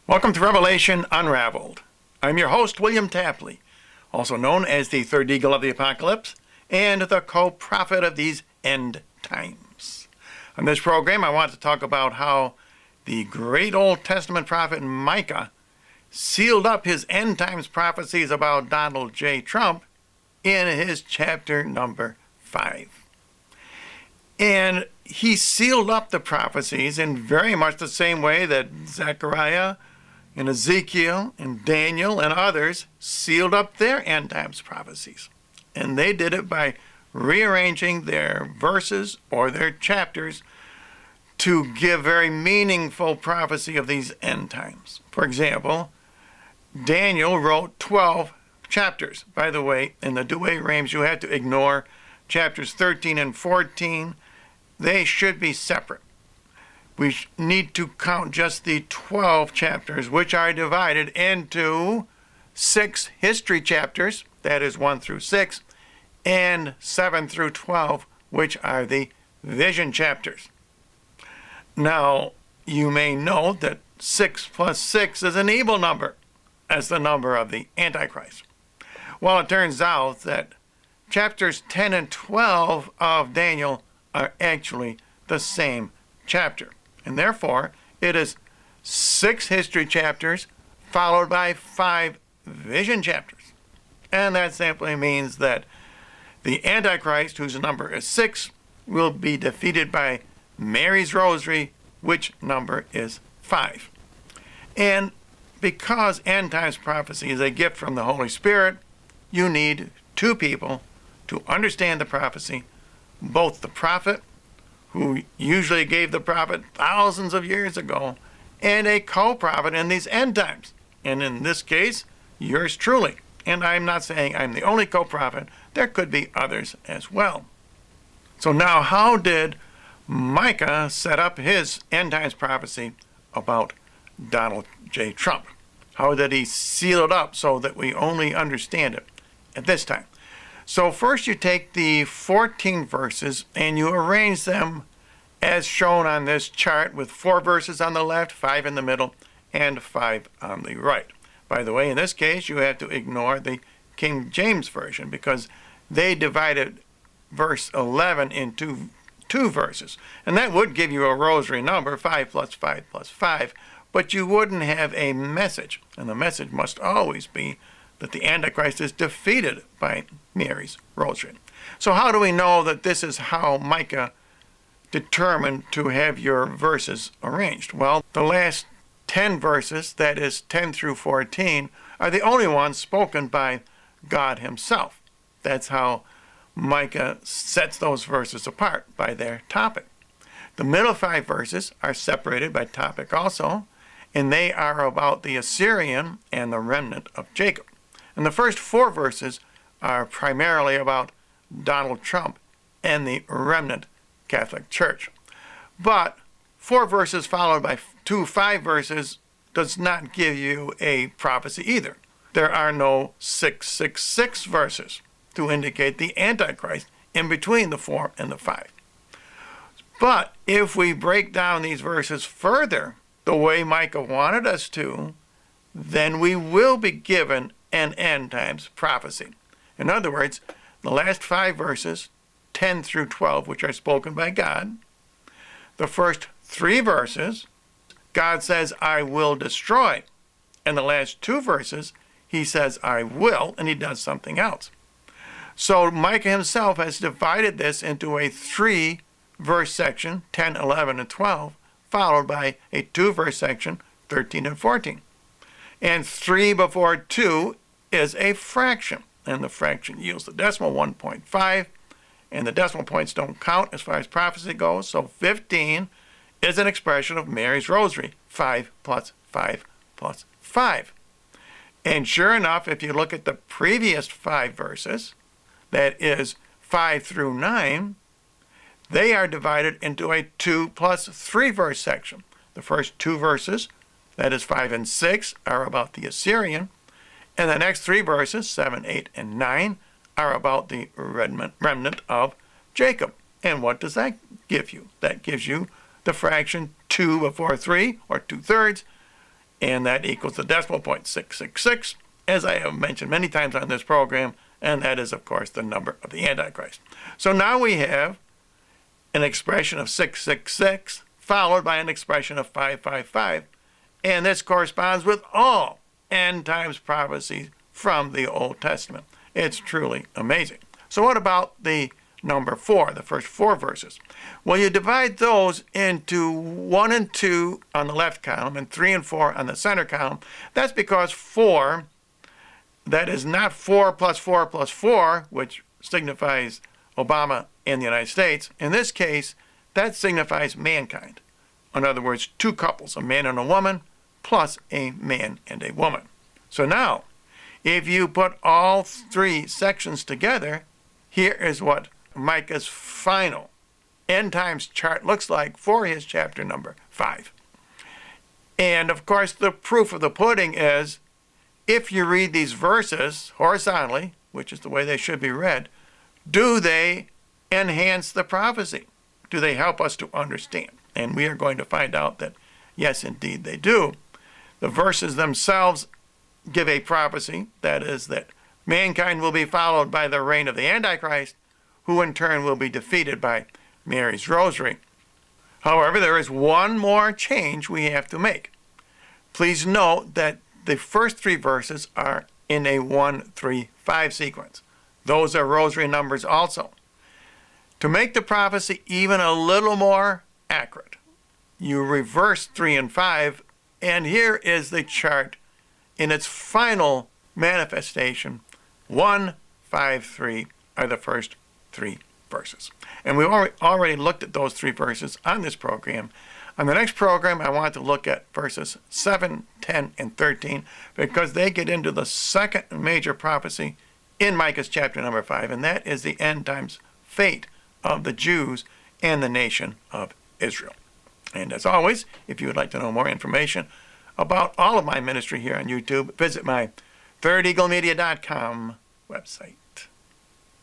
Welcome to Revelation Unraveled. I'm your host, William Tapley, also known as the third eagle of the apocalypse and the co-prophet of these end times. On this program, I want to talk about how the great Old Testament prophet Micah sealed up his end times prophecies about Donald J. Trump in his chapter number 5. And he sealed up the prophecies in very much the same way that Zechariah and Ezekiel and Daniel and others sealed up their end times prophecies. And they did it by rearranging their verses or their chapters to give very meaningful prophecy of these end times. For example, Daniel wrote 12 chapters. By the way, in the Douay-Rheims, you had to ignore chapters 13 and 14. They should be separate. We need to count just the 12 chapters, which are divided into 6 history chapters, that is 1 through 6, and 7 through 12, which are the vision chapters. Now, you may know that 6 plus 6 is an evil number, as the number of the Antichrist. Well, it turns out that chapters 10 and 12 of Daniel are actually the same chapter. And therefore, it is 6 history chapters followed by 5 vision chapters. And that simply means that the Antichrist, whose number is 6, will be defeated by Mary's rosary, which number is 5. And because end times prophecy is a gift from the Holy Spirit, you need 2 people to understand the prophecy, both the prophet, who usually gave the prophet thousands of years ago, and a co-prophet in these end times. And in this case, yours truly. And I'm not saying I'm the only co-prophet. There could be others as well. So now, how did Micah set up his end times prophecy about Donald J. Trump? How did he seal it up so that we only understand it at this time? So first you take the 14 verses and you arrange them as shown on this chart with 4 verses on the left, 5 in the middle, and 5 on the right. By the way, in this case, you have to ignore the King James Version because they divided verse 11 into 2 verses. And that would give you a rosary number, 5 plus 5 plus 5, but you wouldn't have a message. And the message must always be that the Antichrist is defeated by Mary's rosary. So how do we know that this is how Micah determined to have your verses arranged? Well, the last 10 verses, that is 10 through 14, are the only ones spoken by God himself. That's how Micah sets those verses apart, by their topic. The middle 5 verses are separated by topic also, and they are about the Assyrian and the remnant of Jacob. And the first 4 verses are primarily about Donald Trump and the remnant Catholic Church. But 4 verses followed by 2 5 verses does not give you a prophecy either. There are no 666 verses to indicate the Antichrist in between the 4 and the 5. But if we break down these verses further, the way Micah wanted us to, then we will be given an end times prophecy. In other words, the last 5 verses, 10 through 12, which are spoken by God, the first 3 verses, God says, I will destroy. And the last 2 verses, he says, I will, and he does something else. So Micah himself has divided this into a 3-verse section, 10, 11, and 12, followed by a 2-verse section, 13 and 14. And 3 before 2 is a fraction, and the fraction yields the decimal 1.5, and the decimal points don't count as far as prophecy goes, so 15 is an expression of Mary's rosary, 5 plus 5 plus 5. And sure enough, if you look at the previous 5 verses, that is 5 through 9, they are divided into a 2 plus 3 verse section. The first 2 verses, that is 5 and 6, are about the Assyrian, and the next 3 verses, 7, 8, and 9, are about the remnant of Jacob. And what does that give you? That gives you the fraction 2 before 3, or 2/3, and that equals the decimal point 666, as I have mentioned many times on this program, and that is, of course, the number of the Antichrist. So now we have an expression of 666 followed by an expression of 555, and this corresponds with all end times prophecies from the Old Testament. It's truly amazing. So what about the number 4, the first 4 verses? Well, you divide those into 1 and 2 on the left column and 3 and 4 on the center column. That's because 4, that is not 4 plus 4 plus 4, which signifies Obama and the United States. In this case, that signifies mankind. In other words, 2 couples, a man and a woman, plus a man and a woman. So now, if you put all 3 sections together, here is what Micah's final end times chart looks like for his chapter number 5. And of course, the proof of the pudding is, if you read these verses horizontally, which is the way they should be read, do they enhance the prophecy? Do they help us to understand? And we are going to find out that, yes, indeed they do. The verses themselves give a prophecy, that is, that mankind will be followed by the reign of the Antichrist, who in turn will be defeated by Mary's rosary. However, there is one more change we have to make. Please note that the first 3 verses are in a 1-3-5 sequence. Those are rosary numbers also. To make the prophecy even a little more accurate, you reverse 3 and 5, and here is the chart in its final manifestation. 1, 5, 3 are the first 3 verses. And we've already looked at those 3 verses on this program. On the next program, I want to look at verses 7, 10, and 13, because they get into the second major prophecy in Micah's chapter number 5, and that is the end times fate of the Jews and the nation of Israel. And as always, if you would like to know more information about all of my ministry here on YouTube, visit my thirdeaglemedia.com website.